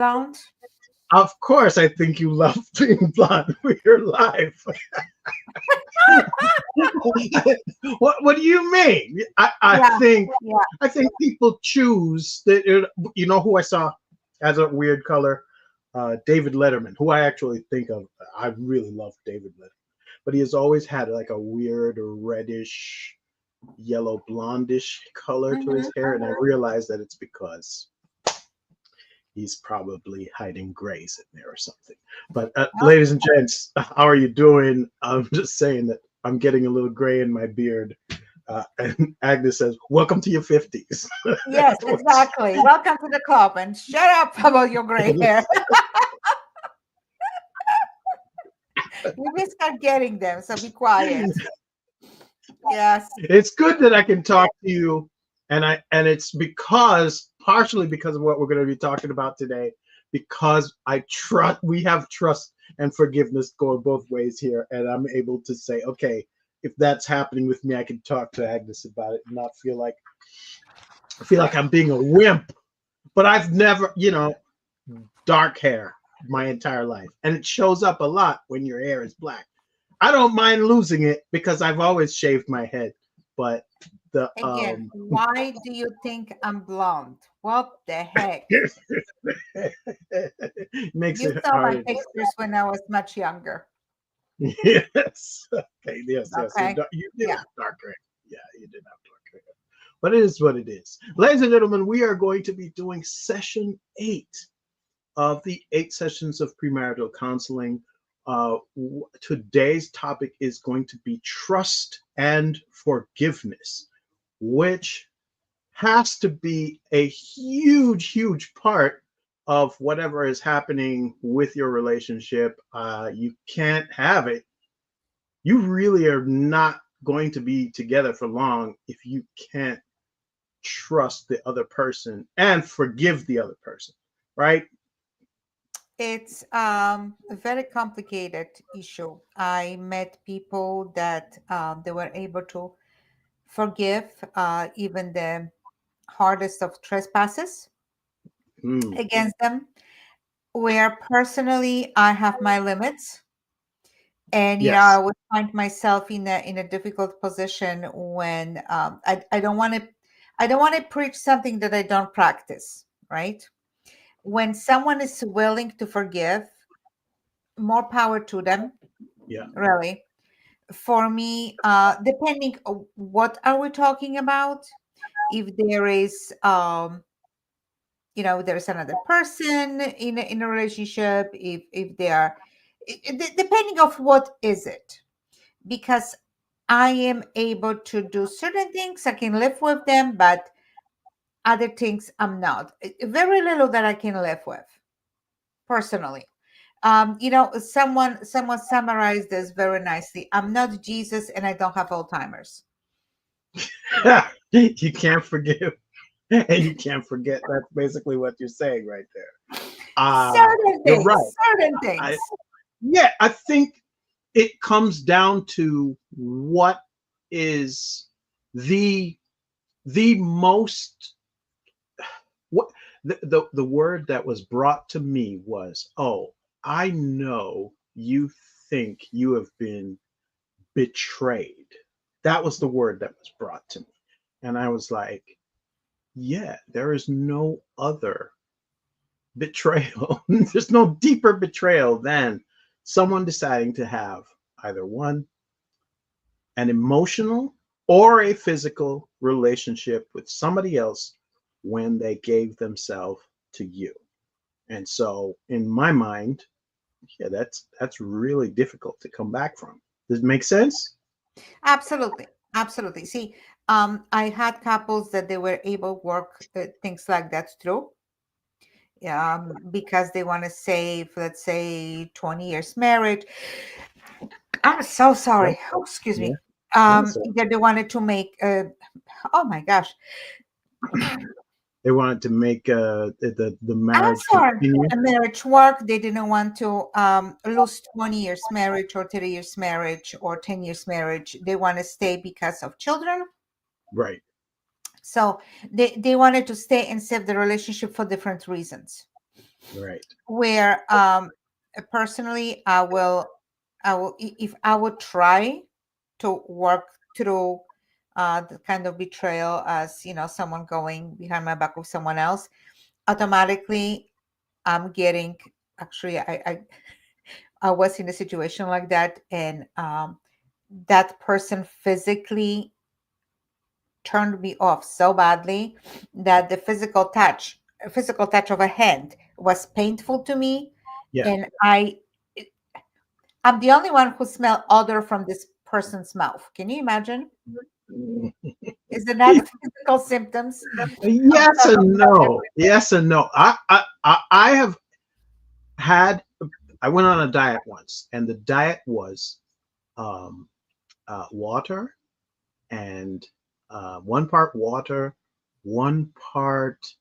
blonde? Of course, I think you love being blonde for your life. What do you mean? Yeah, yeah. I think people choose that. You know who I saw as a weird color? David Letterman, who I actually think of. I really love David Letterman, but he has always had like a weird reddish, yellow, blondish color to his Mm-hmm. hair, and I realized that it's because he's probably hiding grays in there or something. But Oh, ladies and gents, how are you doing? I'm just saying that I'm getting a little gray in my beard. And Agnes says, "Welcome to your 50s." yes, exactly. Welcome to the club, and shut up about your gray hair. We will start getting them, so be quiet. Yes, It's good that I can talk to you, and it's because partially because of what we're going to be talking about today, because I trust we have trust and forgiveness going both ways here, and I'm able to say, okay, if that's happening with me, I can talk to Agnes about it and not feel like I'm being a wimp. But I've never, dark hair my entire life, and it shows up a lot when your hair is black. I don't mind losing it because I've always shaved my head, but the again, why do you think I'm blonde? What the heck? makes You it saw my hard. pictures when I was much younger. Yes. Okay. Yes. Yes. Okay. You did Yeah. have dark hair. Yeah, you did have dark hair. But it is what it is. Ladies and gentlemen, we are going to be doing session 8 of the 8 sessions of premarital counseling. Today's topic is going to be trust and forgiveness, which has to be a huge, huge part of whatever is happening with your relationship. You can't have it. You really are not going to be together for long if you can't trust the other person and forgive the other person, right? It's a very complicated issue. I met people that they were able to forgive even the hardest of trespasses Mm, against them, where personally I have my limits. And I yes. would find myself in a difficult position when I don't want to preach something that I don't practice, right? When someone is willing to forgive, more power to them, Yeah. really. For me, depending what are we talking about, if there is there's another person in a relationship, if they are depending of what is it, because I am able to do certain things, I can live with them, but other things I'm not. Very little that I can live with personally. Someone summarized this very nicely. I'm not Jesus and I don't have Alzheimer's. You can't forgive and you can't forget. That's basically what you're saying right there. Certain You're right. things, certain I, things. yeah, I think it comes down to what is the most what the word that was brought to me was, oh, I know you think you have been betrayed. That was the word that was brought to me. And I was like, yeah, there is no other betrayal. There's no deeper betrayal than someone deciding to have either one, an emotional or a physical relationship with somebody else when they gave themselves to you. And so in my mind, yeah, that's really difficult to come back from. Does it make sense? Absolutely, absolutely. See, I had couples that they were able to work things like that through, because they want to save, let's say, 20 years marriage. I'm so Right. sorry. Oh, excuse Yeah. me. No, so Either they wanted to make, oh my gosh, they wanted to make the I'm marriage sorry. continue. A marriage work. They didn't want to lose 20 years marriage or 30 years marriage or 10 years marriage. They want to stay because of children. Right. So they wanted to stay and save the relationship for different reasons. Right. where personally if I would try to work through the kind of betrayal as someone going behind my back with someone else, automatically I'm getting, actually I was in a situation like that, and that person physically turned me off so badly that the physical touch of a hand was painful to me, Yeah. and I'm the only one who smelled odor from this person's mouth. Can you imagine? Is it not physical symptoms of Yes and something? no. Yes and no. I have had. I went on a diet once, and the diet was um, water and 1 part water, 1 part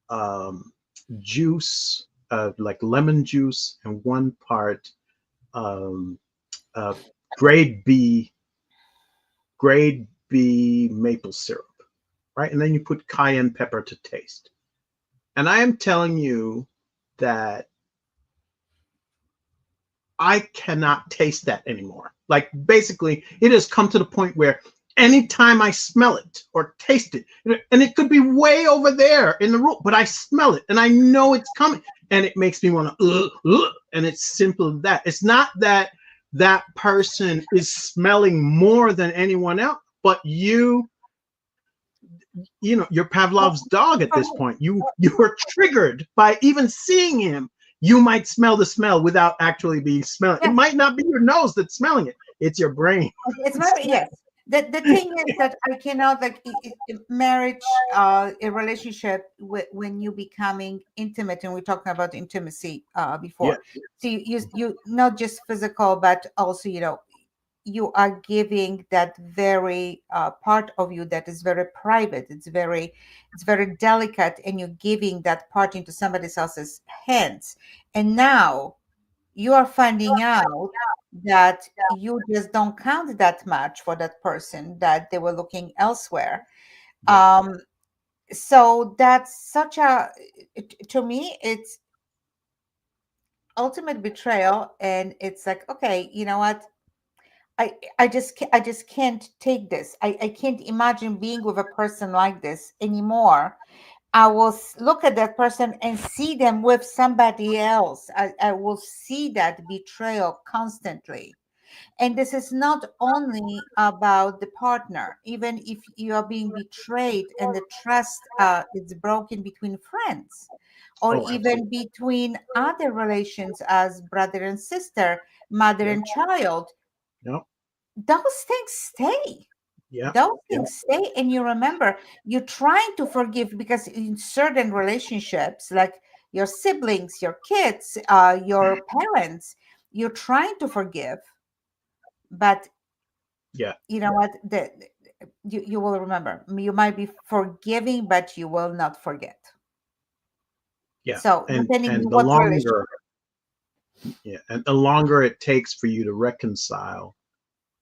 um, juice, like lemon juice, and 1 part um, uh, grade B grade B maple syrup, right? And then you put cayenne pepper to taste. And I am telling you that I cannot taste that anymore. Like basically, it has come to the point where anytime I smell it or taste it, and it could be way over there in the room, but I smell it and I know it's coming, and it makes me want to, and it's simple as that. It's not that that person is smelling more than anyone else, but you're Pavlov's dog at this For point. me, You are triggered by even seeing him. You might smell the smell without actually being smelling. It yeah, might not be your nose that's smelling it. It's your brain. it's very, yes. The thing is that I cannot, like, marriage, a relationship, when you becoming intimate, and we're talking about intimacy Yeah, before. So you not just physical, but also you are giving that very part of you that is very private. It's very delicate, and you're giving that part into somebody else's hands, and now you are finding out that you just don't count that much for that person, that they were looking elsewhere. yeah, Um so that's such a, to me, it's ultimate betrayal, and it's like, okay, you know what, I just can't take this. I can't imagine being with a person like this anymore. I will look at that person and see them with somebody else. I will see that betrayal constantly. And this is not only about the partner. Even if you are being betrayed and the trust is broken between friends, or oh, absolutely. even between other relations as brother and sister, mother Yeah, and child, yeah, those things stay. yeah, Those yeah, things stay, and you remember, you're trying to forgive, because in certain relationships, like your siblings, your kids, your parents, you're trying to forgive, but yeah, you know what, you will remember, you might be forgiving, but you will not forget. yeah. So depending And on the what relationship. longer, yeah, and the longer it takes for you to reconcile,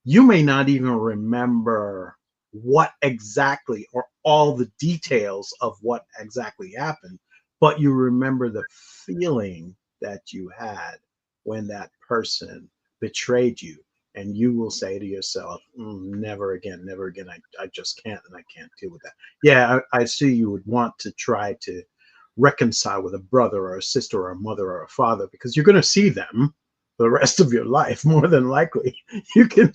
you may not even remember what exactly or all the details of what exactly happened, but you remember the feeling that you had when that person betrayed you. And you will say to yourself, never again, never again. I just can't, and I can't deal with that. Yeah, I see you would want to try to reconcile with a brother or a sister or a mother or a father because you're going to see them the rest of your life more than likely. You can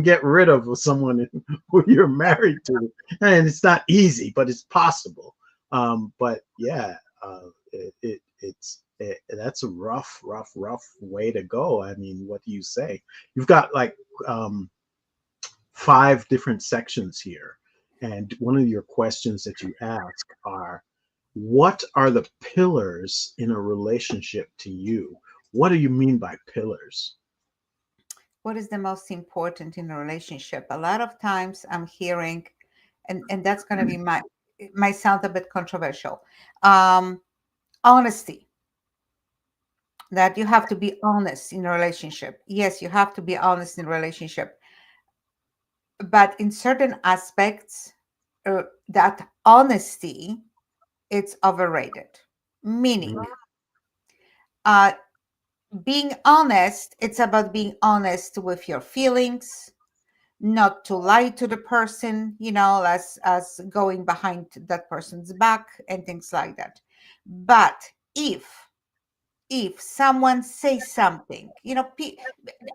get rid of someone who you're married to, and it's not easy, but it's possible. But yeah, that's a rough way to go. I mean, what do you say? You've got like 5 different sections here, and one of your questions that you ask are, what are the pillars in a relationship to you? What do you mean by pillars? What is the most important in a relationship? A lot of times I'm hearing, and that's going to be my, it might sound a bit controversial, um honesty. That you have to be honest in a relationship. Yes, you have to be honest in a relationship, but in certain aspects, that honesty, it's overrated. Meaning, Mhm. uh, being honest, it's about being honest with your feelings, not to lie to the person, as going behind that person's back and things like that. But if someone says something,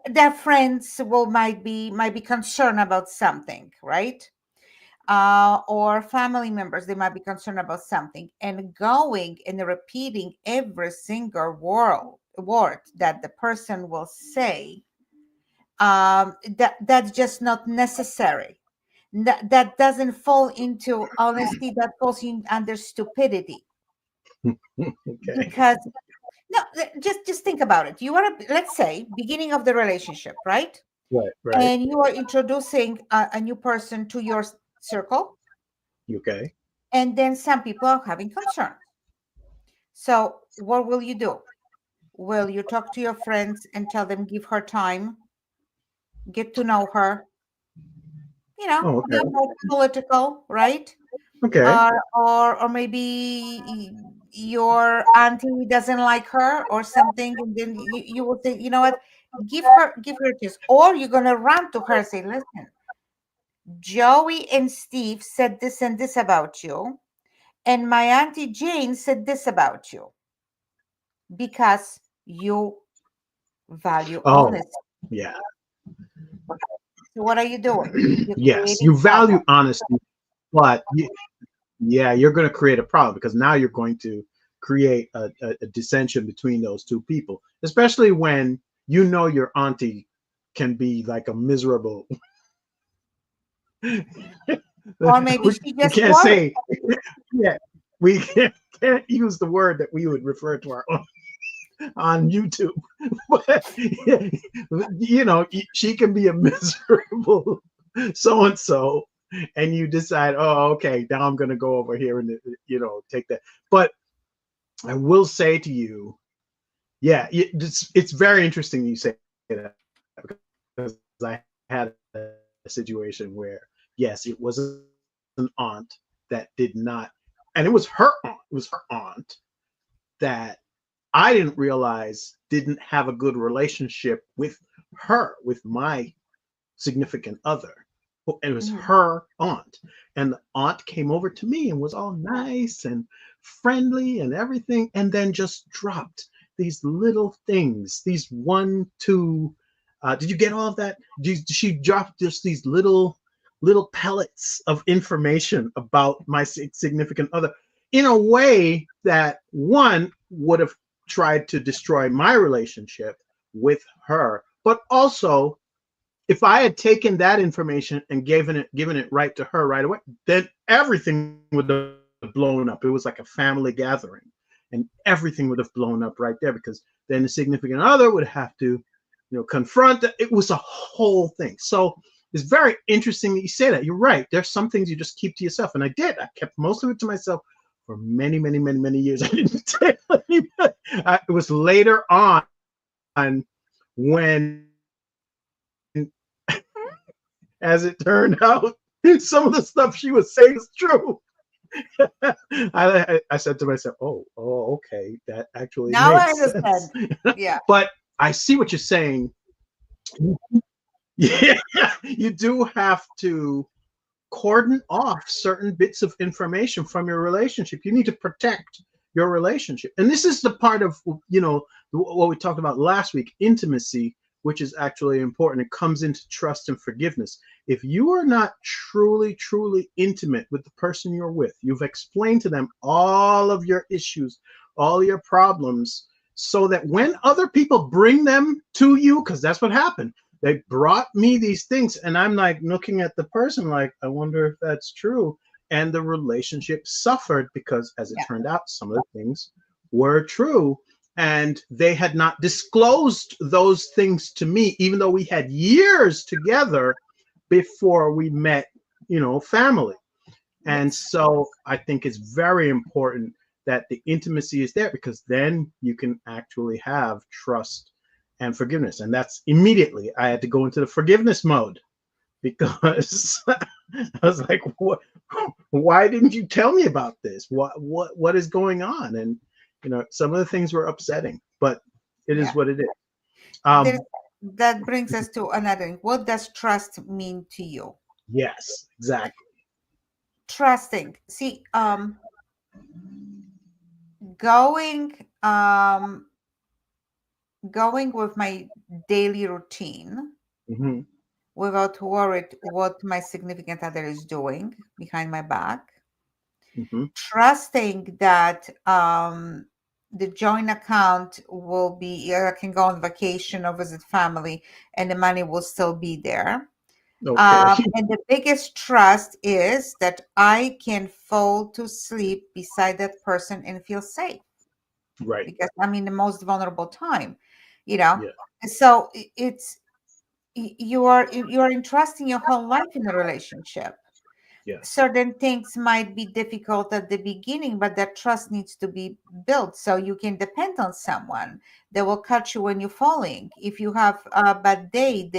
their friends might be concerned about something, right? Or family members, they might be concerned about something, and going and repeating every single word that the person will say, that's just not necessary. That doesn't fall into honesty, that falls in under stupidity. Okay. Because no, just think about it. You are, let's say, beginning of the relationship, right? Right. Right. And you are introducing a new person to your circle, Okay. and then some people are having concerns. So what will you do? Will you talk to your friends and tell them, give her time, get to know her, Oh, be okay. more political, right? Okay. Or maybe your auntie doesn't like her or something, and then you will say, you know what, give her a kiss, or you're gonna run to her and say, listen, Joey and Steve said this and this about you, and my auntie Jane said this about you, because you value Oh, honesty. yeah. So what are you doing? You're Yes, creating you value problems. honesty, but yeah, you're going to create a problem because now you're going to create a dissension between those two people, especially when you know your auntie can be like a miserable. Or maybe we, she we just can't worried. say, yeah, we can't use the word that we would refer to our aunt on YouTube, but she can be a miserable so and so, and you decide, oh, okay, now I'm going to go over here and take that. But I will say to you, yeah, it's very interesting you say that because I had a situation where yes, it was an aunt that did not, and it was her aunt that I didn't realize didn't have a good relationship with with my significant other. And it was Mhm. her aunt. And the aunt came over to me and was all nice and friendly and everything, and then just dropped these little things, these one, two. Did you get all of that? She dropped just these little pellets of information about my significant other in a way that one would have tried to destroy my relationship with her, but also if I had taken that information and given it right to her right away, then everything would have blown up. It was like a family gathering, and everything would have blown up right there because then the significant other would have to, confront. It was a whole thing. So it's very interesting that you say that. You're right. There's some things you just keep to yourself, and I did. I kept most of it to myself for many, many, many, many years. I didn't tell anybody. It was later on when as it turned out, some of the stuff she was saying was true. I said to myself, oh, okay, that actually Now I makes sense. understand. Yeah. But I see what you're saying. Yeah, you do have to cordon off certain bits of information from your relationship. You need to protect your relationship. And this is the part of, what we talked about last week, intimacy, which is actually important. It comes into trust and forgiveness. If you are not truly, truly intimate with the person you're with, you've explained to them all of your issues, all your problems, so that when other people bring them to you, because that's what happened, they brought me these things, and I'm like looking at the person like, I wonder if that's true. And the relationship suffered because, as it Yeah. turned out, some of the things were true, and they had not disclosed those things to me, even though we had years together before we met, family. And Yes. so I think it's very important that the intimacy is there, because then you can actually have trust and forgiveness. And that's immediately I had to go into the forgiveness mode, because I was like, what, why didn't you tell me about this? What is going on? And some of the things were upsetting, but it is Yeah. what it is. There's Um, that brings us to another thing. What does trust mean to you? yes, exactly. Trusting. See, going going with my daily routine Hmm. without worried what my significant other is doing behind my back, Hmm. trusting that the joint account will be, I can go on vacation or visit family and the money will still be there. Okay. And the biggest trust is that I can fall to sleep beside that person and feel safe Right. because I'm in the most vulnerable time, you know. Yeah. So it's you are entrusting your whole life in a relationship. Yes. Certain things might be difficult at the beginning, but that trust needs to be built so you can depend on someone that will catch you when you're falling. If you have a bad day,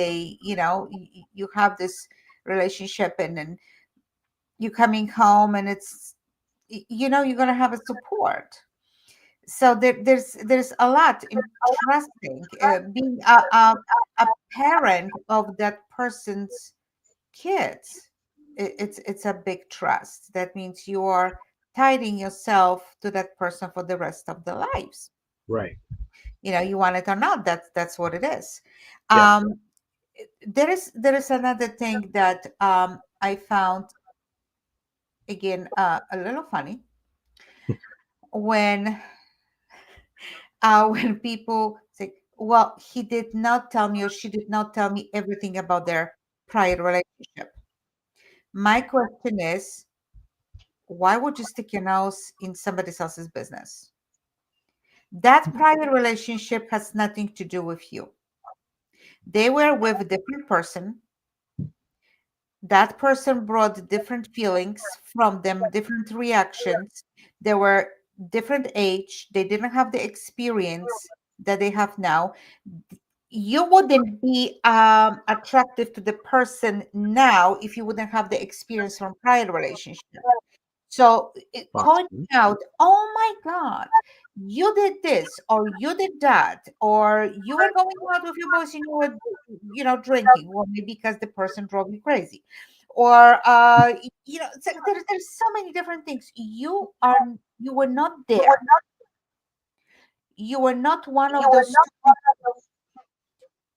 you have this relationship and you coming home and you're going to have a support. So there's a lot in trusting, being a parent of that person's kids. It's a big trust. That means you are tying yourself to that person for the rest of their lives. Right. You want it or not, that's what it is. Yeah. um there is another thing that I found, again, a little funny, when when people say, well, he did not tell me or she did not tell me everything about their prior relationship. My question is, why would you stick your nose in somebody else's business? That prior relationship has nothing to do with you. They were with a different person. That person brought different feelings from them, different reactions. They were different age. They didn't have the experience that they have now. You wouldn't be attractive to the person now if you wouldn't have the experience from prior relationship. So pointing Possibly. out, oh my God, you did this or you did that, or you were going out with your boys and you were, drinking, or maybe because the person drove you crazy, or it's like there's so many different things. You were not there. You were not one of those two people.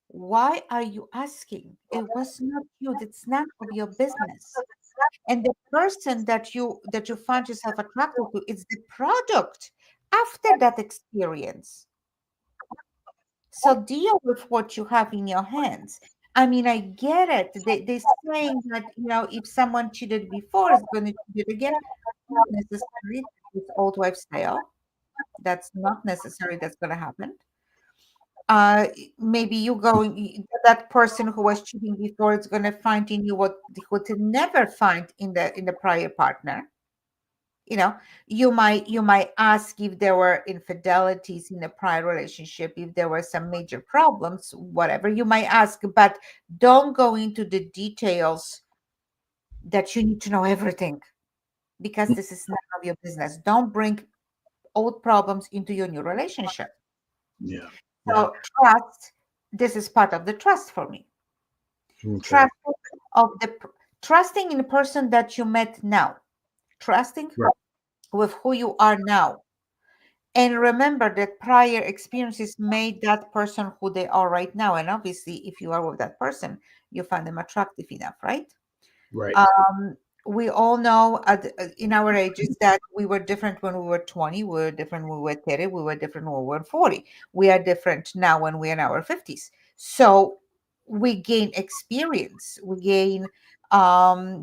Why are you asking? It was not you. It's none of your business. And the person that you find yourself attracted to is the product after that experience. So deal with what you have in your hands. I mean, I get it. They saying that, if someone cheated before, is going to cheat it again. Not necessarily. It's old wives' tale. That's not necessary. That's going to happen. Maybe that person who was cheating before is going to find in you what they could never find in the prior partner. you know you might ask if there were infidelities in a prior relationship, if there were some major problems, whatever you might ask, but don't go into the details that you need to know everything, because this is none of your business. Don't bring old problems into your new relationship. Yeah. Yeah. So trust, this is part of the trust for me. Okay. Trust of the trusting in the person that you met now, trusting Right. with who you are now. And remember that prior experiences made that person who they are right now. And obviously, if you are with that person, you find them attractive enough, right? Right. We all know in our ages that we were different when we were 20, we were different when we were 30, we were different when we were 40. We are different now when we're in our 50s. So we gain experience, we gain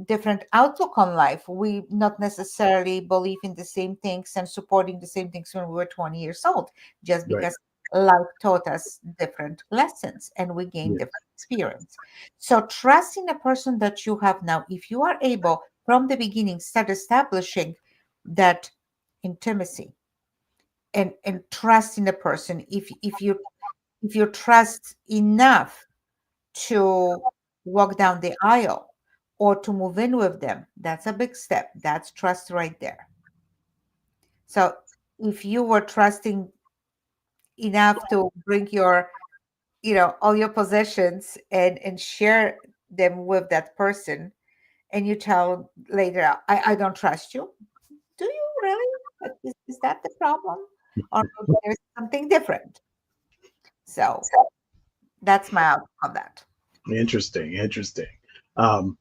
different outlook on life. We not necessarily believe in the same things and supporting the same things when we were 20 years old, just Right. because life taught us different lessons and we gain Yes. different experience. So trust in the person that you have now. If you are able from the beginning, start establishing that intimacy and trust in the person. If you trust enough to walk down the aisle or to move in with them, that's a big step. That's trust right there. So if you were trusting enough to bring your, all your possessions and share them with that person, and you tell later, I don't trust you. Do you really? Is that the problem? Or maybe there's something different? So that's my outcome on that. Interesting, interesting. Um,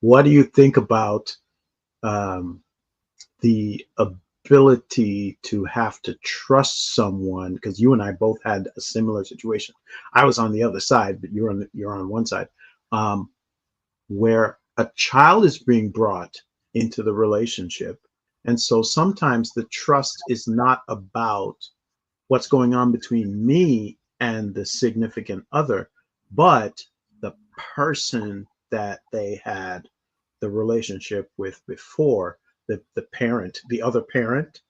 what do you think about um, the ability to have to trust someone? Because you and I both had a similar situation. I was on the other side, but you're on one side, um, where a child is being brought into the relationship, and so sometimes the trust is not about what's going on between me and the significant other, but the person that they had the relationship with before, the parent, the other parent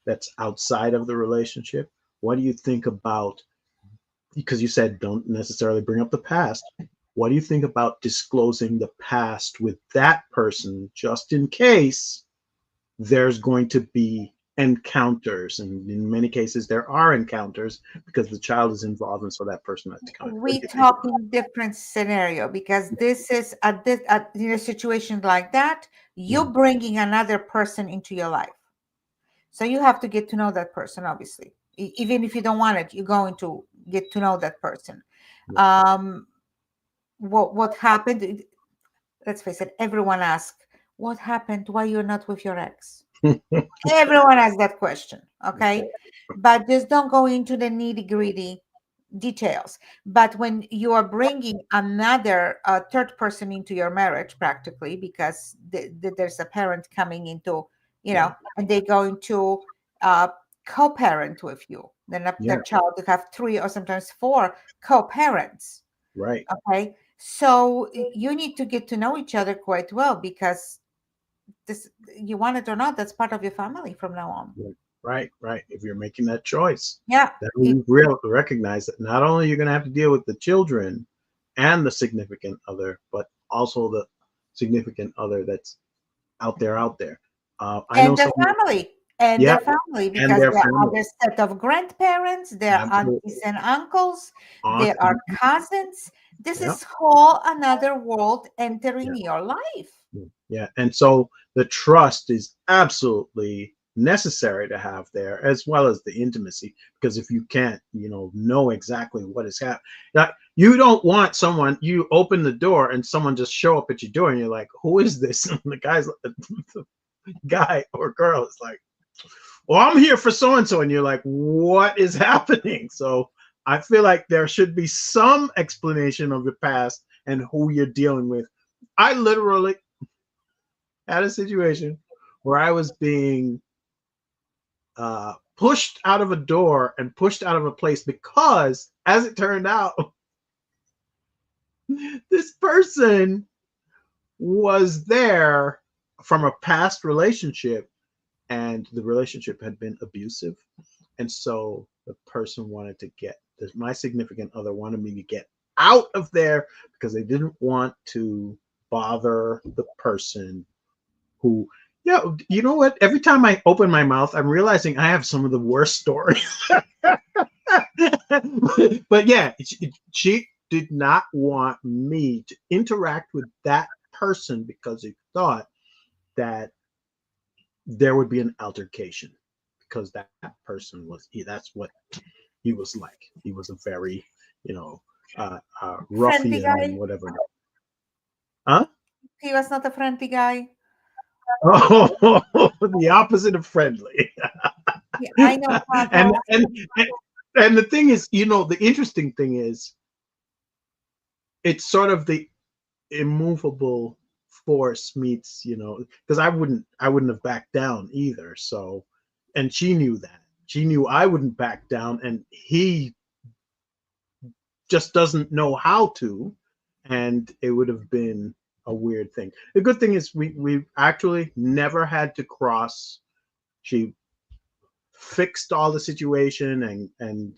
that's outside of the relationship. What do you think about, because you said don't necessarily bring up the past, what do you think about disclosing the past with that person just in case there's going to be encounters, and in many cases there are encounters because the child is involved, and so that person has to come in? What do We you think talk about in different scenario because this is in a situation like that, that? you're bringing another person into your life. So you have to get to know that person, obviously. Even if you don't want it, you're going to get to know that person. Yeah. Um, what happened? Let's face it, everyone asks, what happened? Why you're not with your ex? Everyone asks that question, okay? But just don't go into the nitty gritty details. But when you are bringing another third person into your marriage, practically, because there's a parent coming into, Yeah. and they're going to uh, co-parent with you, then the Yeah. child will have three or sometimes four co-parents. Right. Okay, so you need to get to know each other quite well because this, you want it or not, that's part of your family from now on. Right. Right. Right. If you're making that choice, Yeah. then you real recognize that not only you're going to have to deal with the children and the significant other, but also the significant other that's out there. I know And the someone. family, and Yeah, their family, and because their there are family. other set of grandparents, there are aunties Absolutely. and uncles, Aunt. there are cousins. This Yeah. is whole another world Yeah. entering your life. Yeah. And so the trust is absolutely necessary to have there, as well as the intimacy, because if you can't, know exactly what is happening, you don't want someone, you open the door and someone just show up at your door and you're like, who is this? And the guy or girl is like, well, I'm here for so and so. And you're like, what is happening? So I feel like there should be some explanation of the past and who you're dealing with. I literally had a situation where I was being pushed out of a door and pushed out of a place because, as it turned out, this person was there from a past relationship, and the relationship had been abusive. And so the person wanted to get my significant other wanted me to get out of there because they didn't want to bother the person who, yeah, you know what? Every time I open my mouth, I'm realizing I have some of the worst stories. But yeah, she did not want me to interact with that person because he thought that there would be an altercation because that person that's what he was like. He was a very, you know, Friendly ruffian and guy. whatever. Huh? He was not a friendly guy. Oh, the opposite of friendly. Yeah, I know and, couples. and and and the thing is, the interesting thing is, it's sort of the immovable force meets, because I wouldn't have backed down either. So, and she knew that. She knew I wouldn't back down, and he just doesn't know how to, and it would have been a weird thing. The good thing is we actually never had to cross. She fixed all the situation and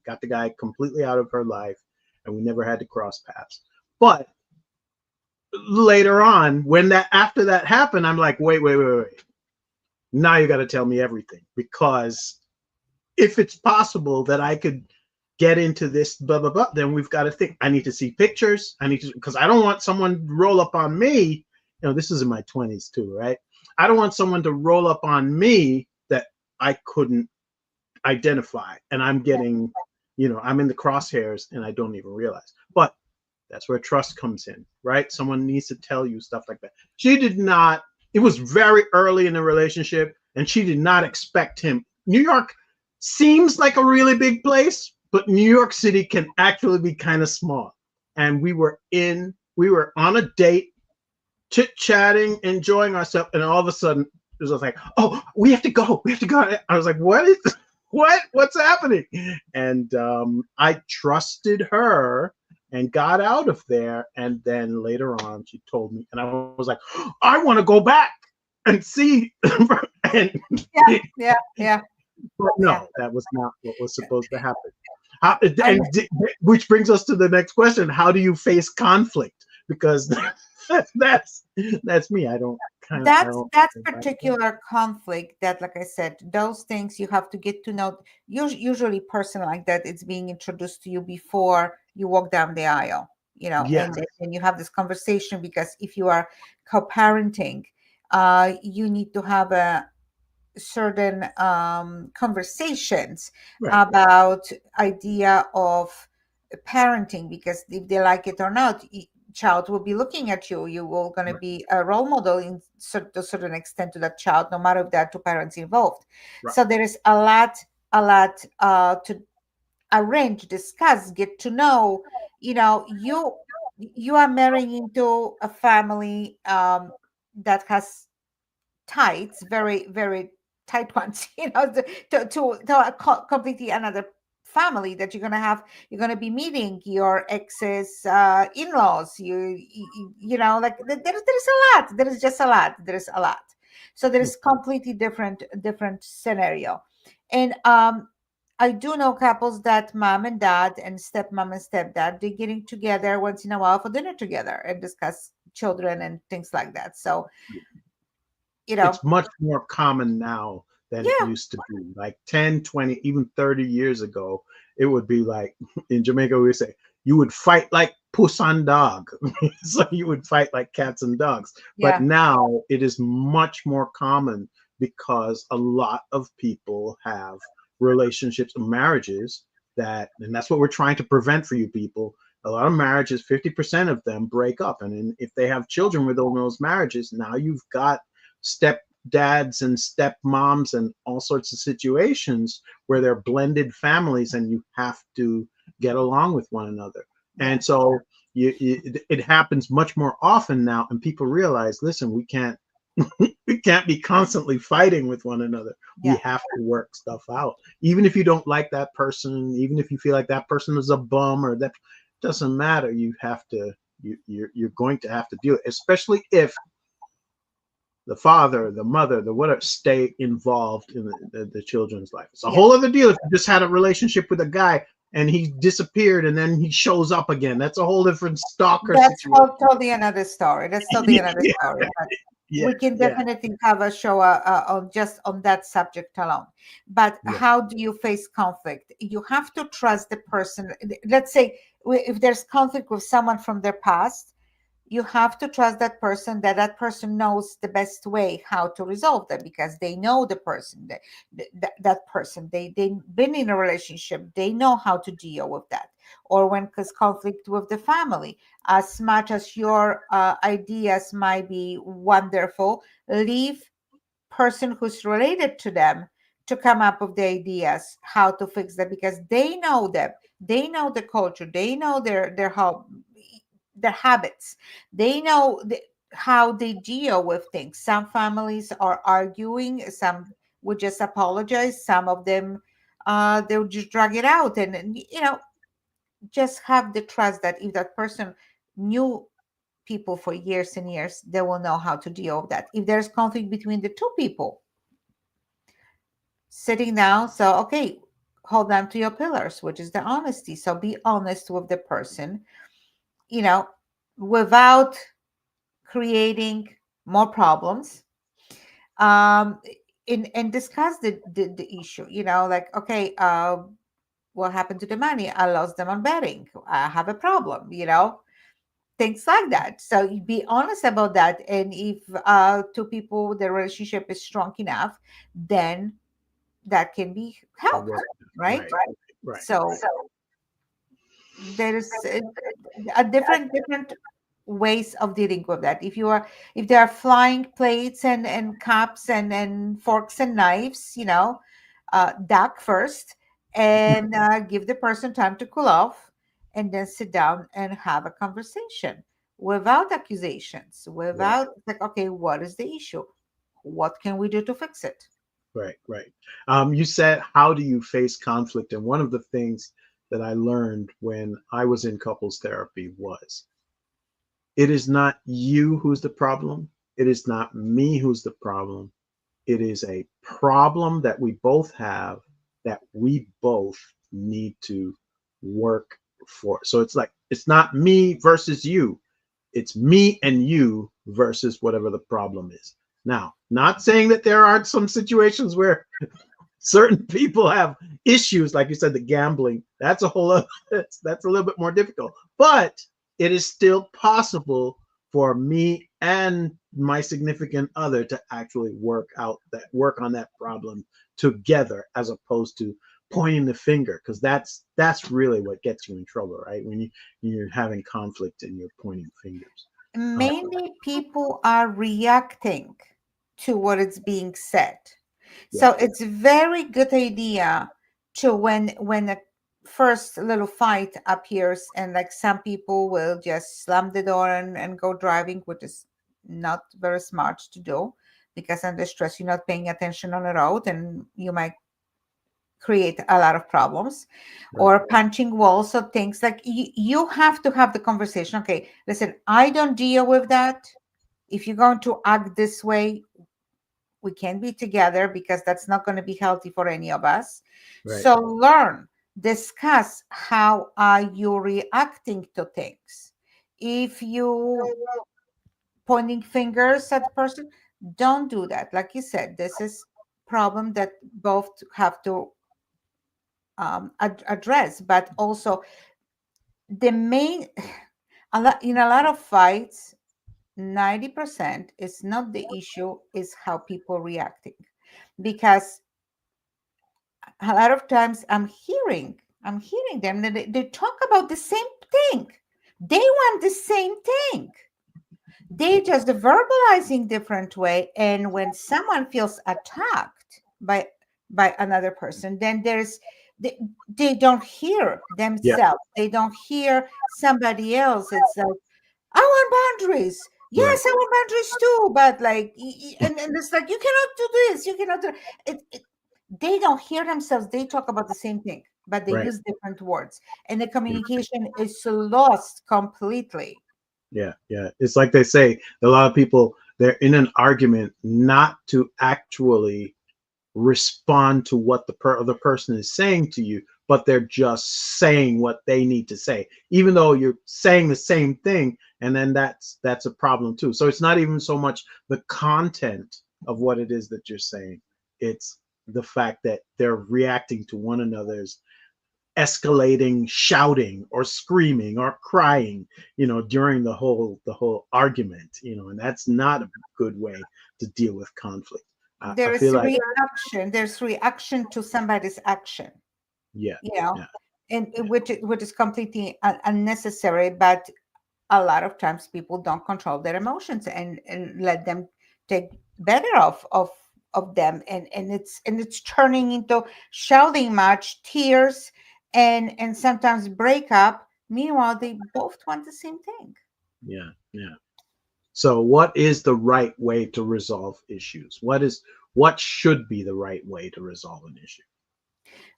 got the guy completely out of her life, and we never had to cross paths. But later on, when that after that happened, I'm like, wait. now you got to tell me everything, because if it's possible that I could get into this blah blah blah, then we've got to think. I need to see pictures. I need to, because I don't want someone to roll up on me. This is in my 20s too, right? I don't want someone to roll up on me that I couldn't identify, and I'm Yeah. getting, I'm in the crosshairs and I don't even realize. But that's where trust comes in, right? Someone needs to tell you stuff like that. She did not. It was very early in the relationship, and she did not expect him. New York seems like a really big place, but New York City can actually be kind of small. And we were on a date, chit chatting, enjoying ourselves, and all of a sudden it was like, "Oh, we have to go. We have to go." I was like, "What is what's happening?" And I trusted her and got out of there. And then later on, she told me, and I was like, "I want to go back and see." And Yeah, yeah, yeah, but yeah. no, that was not what was supposed to happen. How, I and which brings us to the next question: how do you face conflict? Because that's that's me. I don't. That's particular conflict that, like I said, those things you have to get to know. Usually person like that, it's being introduced to you before you walk down the aisle, Yes, and you have this conversation, because if you are co-parenting, you need to have a certain conversations right, about idea of parenting, because if they like it or not, child will be looking at you. You will going to right, be a role model to a certain extent to that child, no matter if there are two parents involved. right. So there is a lot to arrange, discuss, get to know. You are marrying into a family that has tights, very, very tight ones, to a completely another family that you're gonna be meeting your ex's in-laws. Like there is a lot. There is just a lot. There is a lot. So there is completely different scenario, and I do know couples that mom and dad and stepmom and stepdad, they're getting together once in a while for dinner together and discuss children and things like that. So you know It's much more common now than it yeah. used to be. Like 10, 20, even 30 years ago, it would be like in Jamaica, we would say, you would fight like puss and dog. So you would fight like cats and dogs. But Yeah, now it is much more common because a lot of people have relationships and marriages and that's what we're trying to prevent for you people. A lot of marriages, 50% of them break up. And if they have children within those marriages, now you've got stepdads and stepmoms and all sorts of situations where they're blended families and you have to get along with one another. yeah, And so it happens much more often now, and people realize, listen, we can't be constantly fighting with one another. We yeah, have to work stuff out. Even if you don't like that person, even if you feel like that person is a bum, or that doesn't matter, you have to you're going to have to do it, especially if the father, the mother, the whatever stay involved in the children's life. It's a yeah. whole other deal if you just had a relationship with a guy and he disappeared and then he shows up again. That's a whole different stalker That's situation. totally another story. That's totally another Yeah, story. But yeah, we can yeah, definitely have a show on just on that subject alone. But yeah. how do you face conflict? You have to trust the person. Let's say if there's conflict with someone from their past, you have to trust that person knows the best way how to resolve that, because they know the person, that person, they've been in a relationship, they know how to deal with that. Or when there's conflict with the family, as much as your ideas might be wonderful, leave person who's related to them to come up with the ideas how to fix that, because they know them, they know the culture, they know their habits, they know how they deal with things. Some families are arguing, some would just apologize, some of them they'll just drag it out, and just have the trust that if that person knew people for years and years, they will know how to deal with that. If there's conflict between the two people, sitting down, so okay, hold on to your pillars, which is the honesty. So be honest with the person, you know without creating more problems. um and discuss the issue, like, okay, what happened to the money? I lost them on betting. I have a problem, things like that. So you be honest about that. And if two people, the relationship is strong enough, then that can be It helped, worked. right? Right. Right. So there is a different ways of dealing with that. If there are flying plates and cups and forks and knives, duck first, and give the person time to cool off, and then sit down and have a conversation without accusations, Right. without like, okay, what is the issue, what can we do to fix it? Right. Right. You said, how do you face conflict? And one of the things that I learned when I was in couples therapy was, it is not you who's the problem. It is not me who's the problem. It is a problem that we both have, that we both need to work for. So it's like, it's not me versus you. It's me and you versus whatever the problem is. Now, not saying that there aren't some situations where certain people have issues, like you said, the gambling. That's a whole other, that's a little bit more difficult. But it is still possible for me and my significant other to actually work on that problem together, as opposed to pointing the finger, because that's really what gets you in trouble, right? When you're having conflict and you're pointing fingers. Uh, Mainly people are reacting to what is being said. yeah, So it's a very good idea to, when a first little fight appears, and like some people will just slam the door and go driving, which is not very smart to do, because under stress you're not paying attention on the road and you might create a lot of problems, right, or punching walls. So things like, you have to have the conversation. Okay, listen, I don't deal with that. If you're going to act this way, we can't be together, because that's not going to be healthy for any of us. right, So learn, discuss, how are you reacting to things. If you pointing fingers at the person, don't do that. Like you said, this is problem that both have to address. But also, the main a lot of fights, 90% is not the issue, is how people reacting. Because a lot of times I'm hearing them that they talk about the same thing. They want the same thing. They just verbalizing different way. And when someone feels attacked by another person, then they don't hear yeah, themselves. They don't hear somebody else. It's like, I want boundaries. right, Yes, I want boundaries too. But like, and it's like, you cannot do this. You cannot do it. They don't hear themselves. They talk about the same thing, but they right. use different words, and the Yeah. communication is lost completely. Yeah, yeah. It's like they say, a lot of people, they're in an argument not to actually respond to what the other person is saying to you, but they're just saying what they need to say, even though you're saying the same thing. And then that's a problem too. So it's not even so much the content of what it is that you're saying. It's the fact that they're reacting to one another's escalating shouting or screaming or crying, during the whole argument, and that's not a good way to deal with conflict. I There feel is like, reaction. There's reaction to somebody's action, yeah, you know, yeah, and which is completely unnecessary. But a lot of times people don't control their emotions, and let them take better of them, and it's turning into shouting match, tears, and sometimes breakup. Meanwhile, they both want the same thing. yeah, yeah. So what is the right way to resolve issues? What should be the right way to resolve an issue?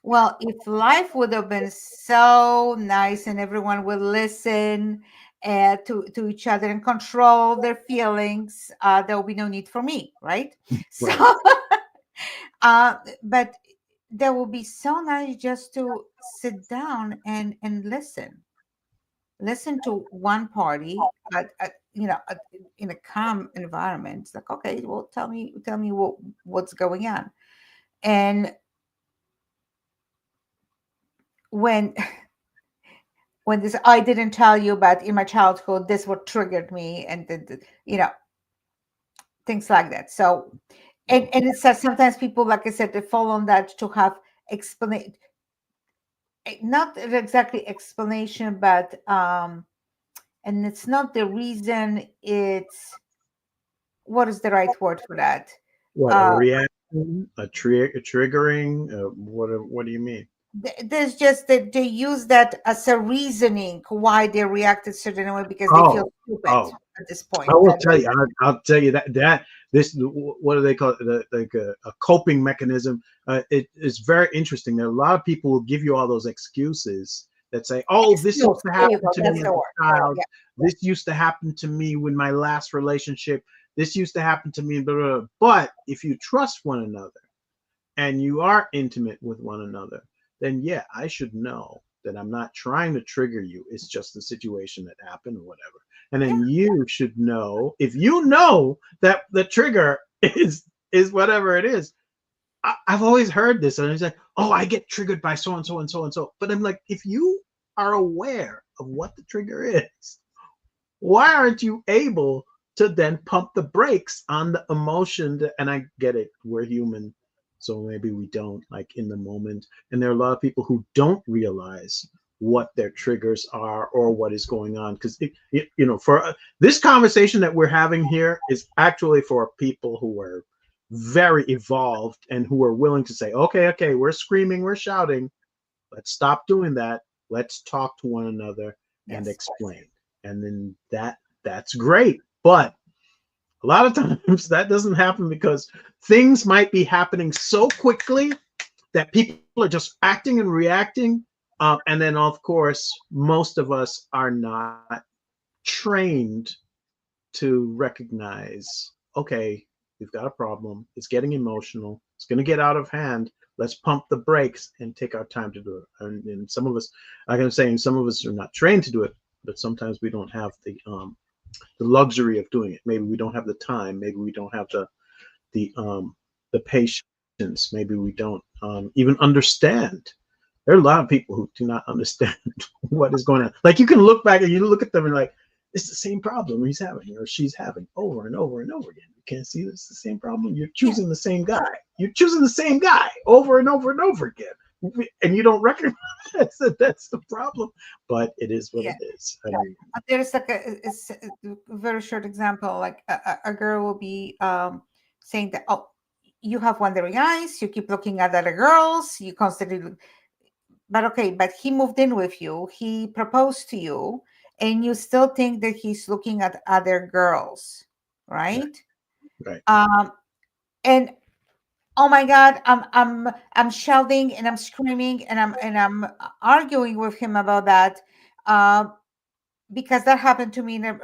Well, if life would have been so nice and everyone would listen to each other and control their feelings, there will be no need for me, right? So, Right. but there will be so nice just to sit down and listen. listen to one party in a calm environment. It's like, okay, well, tell me what's going on. And when when this, I didn't tell you, but in my childhood this what triggered me, and things like that. So, and it says sometimes people, like I said, they fall on that to have explanation, not exactly explanation, but and it's not the reason, it's, what is the right word for that? What, a uh reaction, a triggering? What do you mean? there's just that they use that as a reasoning why they reacted certain way, because they feel Oh, stupid oh, at this I point, will that tell you. I'll tell you that this, what do they call it? Like a coping mechanism. It is very interesting. There are a lot of people who give you all those excuses that say, "Oh, this excuse, used to there you happen go, to me that's as the a word. child. Yeah, This used to happen to me with my last relationship. This used to happen to me." Blah, blah, blah. But if you trust one another and you are intimate with one another, then yeah, I should know that I'm not trying to trigger you. It's just the situation that happened or whatever. And yeah, then you should know, if you know that the trigger is whatever it is. I've always heard this, and it's like, oh, I get triggered by so and so and so and so. But I'm like, if you are aware of what the trigger is, why aren't you able to then pump the brakes on the emotion and I get it, we're human, so maybe we don't, like, in the moment. And there are a lot of people who don't realize what their triggers are or what is going on, because for this conversation that we're having here is actually for people who are very evolved and who are willing to say, okay, we're screaming, we're shouting, let's stop doing that. Let's talk to one another and yes, explain. And then that's great. But a lot of times that doesn't happen because things might be happening so quickly that people are just acting and reacting. And then, of course, most of us are not trained to recognize, okay, we've got a problem. It's getting emotional. It's going to get out of hand. Let's pump the brakes and take our time to do it. And some of us, like I'm saying, some of us are not trained to do it, but sometimes we don't have the luxury of doing it. Maybe we don't have the time. Maybe we don't have the patience. Maybe we don't even understand. There are a lot of people who do not understand what is going on. Like, you can look back and you look at them and like, it's the same problem he's having or she's having over and over and over again. You can't see that it's the same problem. You're yeah, choosing the same guy. You're choosing the same guy over and over and over again. And you don't recognize that that's the problem. But it is what yeah. it is. I mean, There's like a very short example, like a girl will be saying that, oh, you have wandering eyes, you keep looking at other girls, you constantly but okay, but he moved in with you, he proposed to you, and you still think that he's looking at other girls, right, right? right, um and oh my god, I'm shouting and I'm screaming and I'm arguing with him about that, um because that happened to me in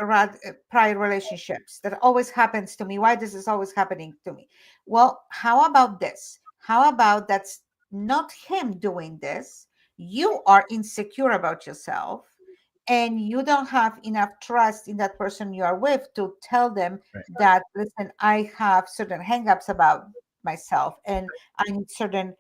prior relationships. That always happens to me. Why this is always happening to me? Well, how about this? How about that's not him doing this? You are insecure about yourself, and you don't have enough trust in that person you are with to tell them right, that, listen, I have certain hangups about myself, and I need certain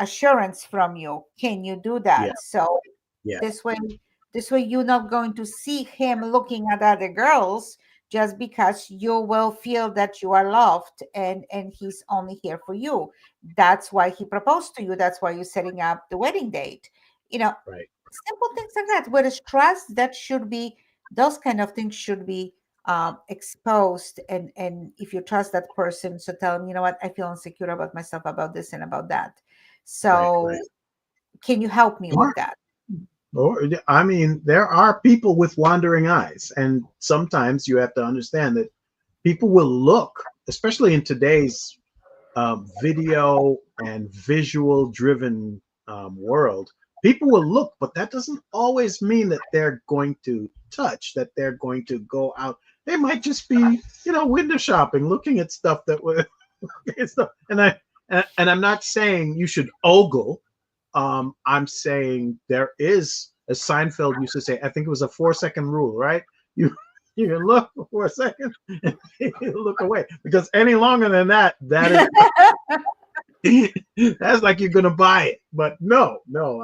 assurance from you. Can you do yeah, that? So yeah, this way, you're not going to see him looking at other girls, just because you will feel that you are loved, and he's only here for you. That's why he proposed to you. That's why you're setting up the wedding date. You know, right, simple things like that. Whereas trust, that should be, those kind of things should be exposed. And if you trust that person, so tell him, you know what, I feel insecure about myself, about this and about that. right. So can you help me with that? Or, I mean, there are people with wandering eyes, and sometimes you have to understand that people will look, especially in today's video and visual driven world. People will look, but that doesn't always mean that they're going to touch, that they're going to go out. They might just be, window shopping, looking at stuff that was stuff. And I'm not saying you should ogle. I'm saying there is as Seinfeld used to say, I think it was a 4 second rule, right? You you can look for 4 seconds and you look away, because any longer than that, that is that's like you're gonna buy it. But no, no,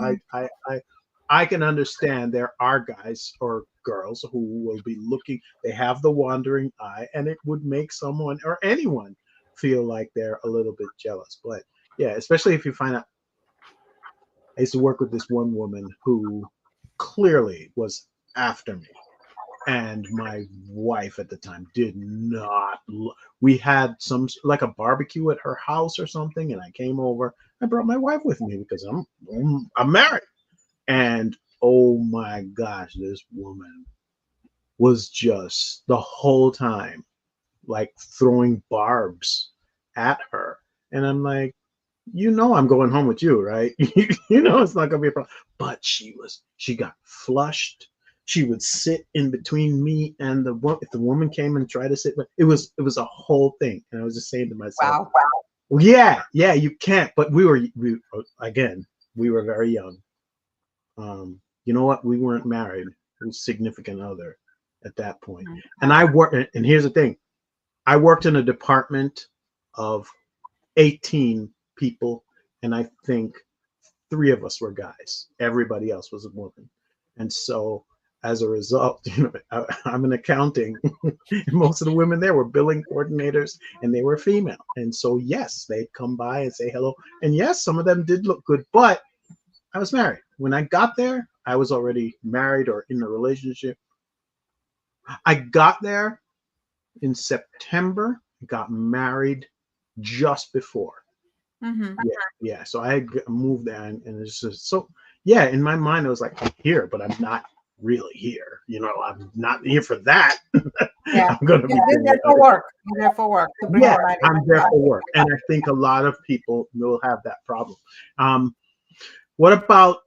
I can understand there are guys or girls who will be looking, they have the wandering eye, and it would make someone or anyone feel like they're a little bit jealous. But yeah, especially if you find out. I used to work with this one woman who clearly was after me, and my wife at the time did not. We had some like a barbecue at her house or something, and I came over. I brought my wife with me because I'm married, and oh my gosh, this woman was just the whole time like throwing barbs at her, and I'm like, you know, I'm going home with you, right? You know it's not gonna be a problem. But she got flushed. She would sit in between me and the woman. If the woman came and tried to sit, it was a whole thing. And I was just saying to myself, Wow. well, yeah, yeah, you can't. But we were very young. You know what? We weren't married. We were significant other at that point. And I worked. And here's the thing: I worked in a department of 18 people, and I think 3 of us were guys. Everybody else was a woman. And so as a result, I'm in accounting. Most of the women there were billing coordinators, and they were female. And so yes, they'd come by and say hello. And yes, some of them did look good, but I was married. When I got there, I was already married or in a relationship. I got there in September, got married just before. Mm-hmm. Yeah. So I moved there, and it's just so, yeah, in my mind, I was like, I'm here, but I'm not really here. I'm not here for that. Yeah. I'm going to be You're doing there for other. work. You're there for work to bring Yeah, the money. I'm there for work. And I think a lot of people will have that problem. What about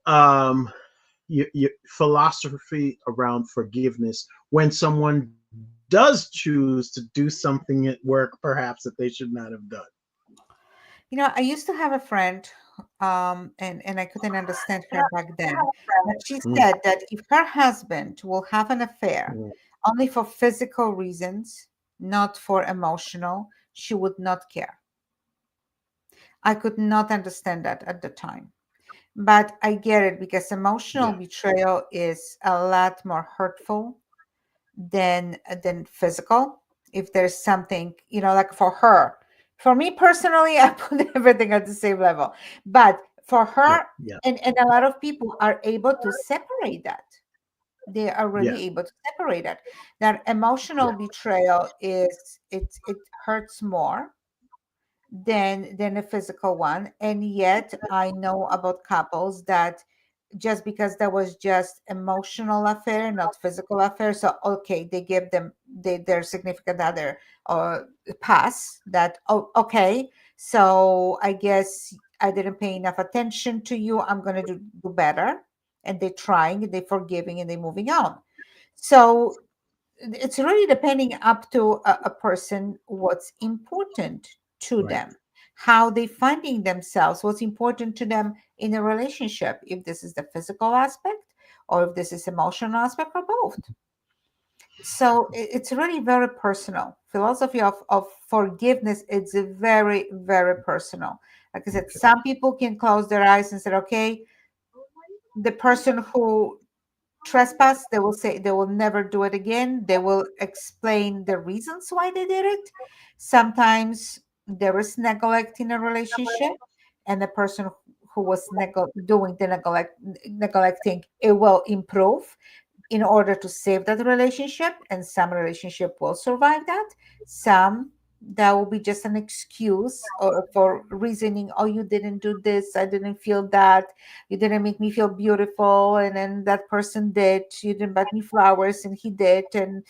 your philosophy around forgiveness when someone does choose to do something at work, perhaps that they should not have done? I used to have a friend, and I couldn't understand her back then. But she Mm, said that if her husband will have an affair mm, only for physical reasons, not for emotional, she would not care. I could not understand that at the time. But I get it because emotional yeah, betrayal is a lot more hurtful than physical. If there's something, like for her, for me personally, I put everything at the same level. But for yeah, her, yeah, and a lot of people are able to separate that. They are yeah, really able to separate that. That emotional yeah, betrayal it hurts more than a physical one. And yet I know about couples that just because that was just emotional affair, not physical affair, so okay, they give their significant other pass that, oh, okay, so I guess I didn't pay enough attention to you, I'm going to do better, and they're trying, they're forgiving, and they're moving on. So it's really depending up to a person what's important to right. them, how they finding themselves, what's important to them in a relationship, if this is the physical aspect or if this is emotional aspect or both. So it's really very personal. Philosophy of forgiveness, it's very, very personal. Like I said, Okay. some people can close their eyes and say, okay, the person who trespass, they will say they will never do it again. They will explain the reasons why they did it. Sometimes there is neglect in a relationship, and the person who was doing the neglecting, it will improve in order to save that relationship, and some relationship will survive that. Some, that will be just an excuse or for reasoning, oh, you didn't do this, I didn't feel that, you didn't make me feel beautiful, and then that person did, you didn't buy me flowers and he did, and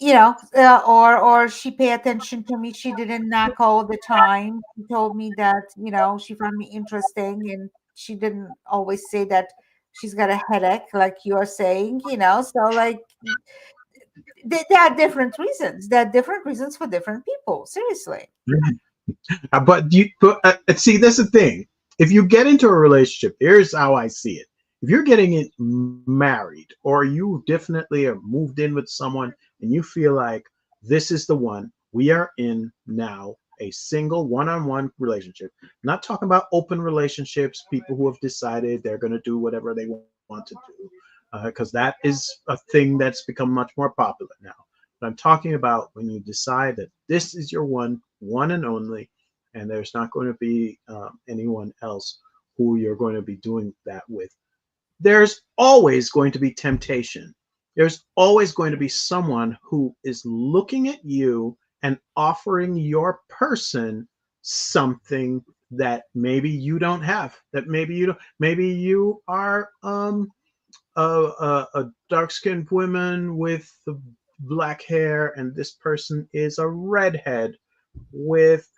or she pay attention to me, she didn't knock all the time, she told me that she found me interesting, and she didn't always say that she's got a headache like you are saying, so like there are different reasons, there are different reasons for different people, seriously. But see, that's the thing. If you get into a relationship, here's how I see it. If you're getting it married, or you definitely are moved in with someone and you feel like this is the one, we are in now a single one-on-one relationship. I'm not talking about open relationships, people who have decided they're going to do whatever they want to do, because that is a thing that's become much more popular now. But I'm talking about when you decide that this is your one and only, and there's not going to be anyone else who you're going to be doing that with. There's always going to be temptation. There's always going to be someone who is looking at you and offering your person something that maybe you don't have, that maybe you don't, maybe you are a dark skinned woman with the black hair, and this person is a redhead with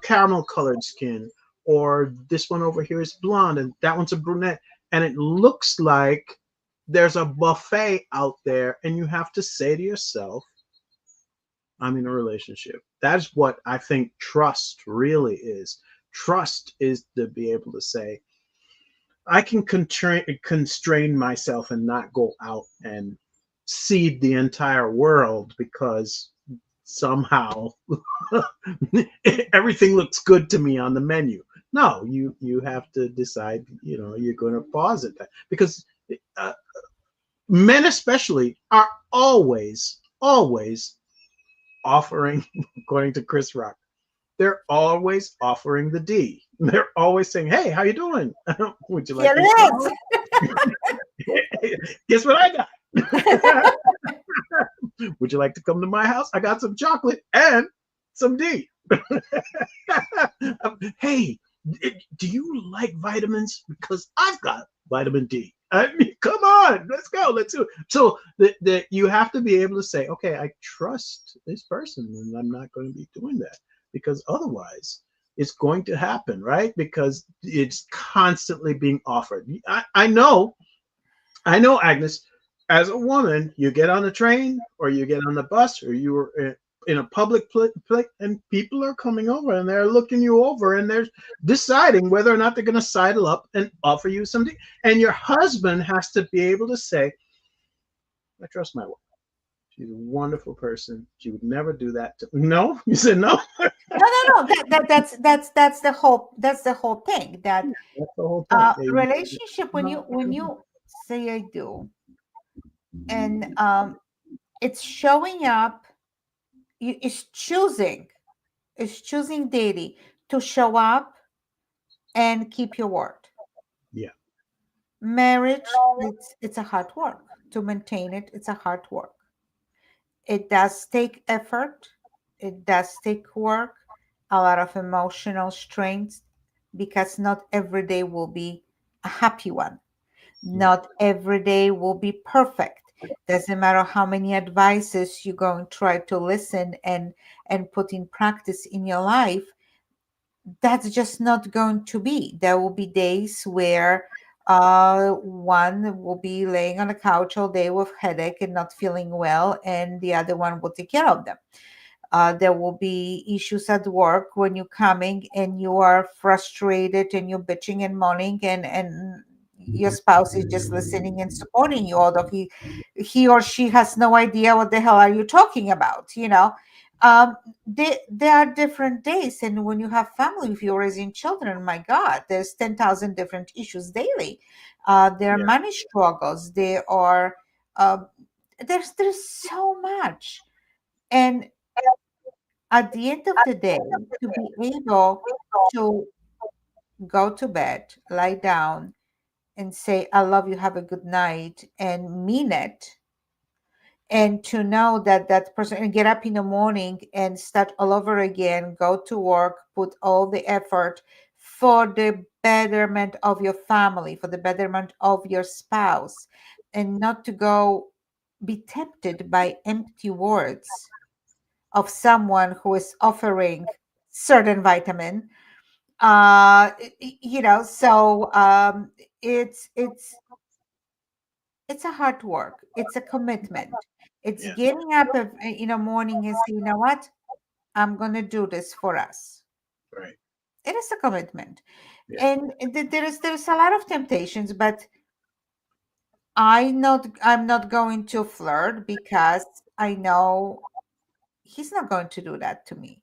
caramel colored skin, or this one over here is blonde and that one's a brunette, and it looks like there's a buffet out there, and you have to say to yourself, I'm in a relationship. That's what I think trust really is. Trust is to be able to say, I can constrain myself and not go out and seed the entire world because somehow everything looks good to me on the menu. No, you have to decide. You're going to pause at that, because uh, men especially are always offering. According to Chris Rock, they're always offering the D. They're always saying, "Hey, how you doing? Would you Here like me to come it over? is. Guess what I got? Would you like to come to my house? I got some chocolate and some D." Hey, do you like vitamins? Because I've got vitamin D. I mean, come on, let's go. Let's do it. So you have to be able to say, okay, I trust this person, and I'm not going to be doing that, because otherwise it's going to happen, right? Because it's constantly being offered. I know, Agnes, as a woman, you get on a train or you get on the bus or you're in a public place, and people are coming over and they're looking you over and they're deciding whether or not they're going to sidle up and offer you something. And your husband has to be able to say, I trust my wife. She's a wonderful person. She would never do that to me. No? You said no? No, no, no. That's the whole thing. That That's the whole point. relationship, when you say I do, and it's showing up, it's choosing daily to show up and keep your word. Yeah, Marriage, it's a hard work to maintain it. It's a hard work. It does take effort. It does take work, a lot of emotional strength, because not every day will be a happy one. yeah, Not every day will be perfect. Doesn't matter how many advices you go and try to listen and put in practice in your life. That's just not going to be. There will be days where one will be laying on the couch all day with headache and not feeling well, and the other one will take care of them. There will be issues at work when you're coming and you are frustrated and you're bitching and moaning, and your spouse is just listening and supporting you, although he or she has no idea what the hell are you talking about. There are different days, and when you have family, if you're raising children, my God, there's 10,000 different issues daily. There are yeah, money struggles. Uh, there's so much. And at the end of the day, to be able to go to bed, lie down, and say, I love you, have a good night, and mean it, and to know that that person, and get up in the morning and start all over again, go to work, put all the effort for the betterment of your family, for the betterment of your spouse, and not to go be tempted by empty words of someone who is offering certain vitamin. So it's a hard work, it's a commitment, it's yeah. getting up in the morning and say, you know what, I'm going to do this for us. Right. It is a commitment. Yeah. And there's a lot of temptations, but I'm not going to flirt because I know he's not going to do that to me.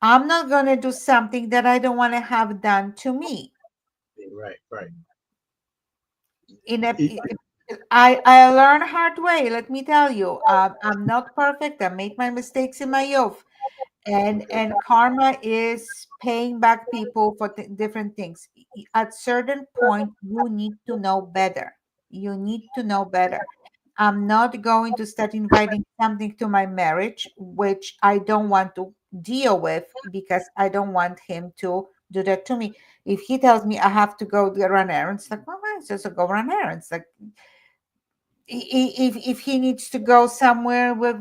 I'm not going to do something that I don't want to have done to me. Right, right. In a It- I learned hard way. Let me tell you, I'm not perfect. I made my mistakes in my youth, okay. and karma is paying back people for different things. At certain point, you need to know better. You need to know better. I'm not going to start inviting something to my marriage which I don't want to deal with because I don't want him to do that to me. If he tells me I have to go run errands, like, well, I just go run errands. Like, if he needs to go somewhere with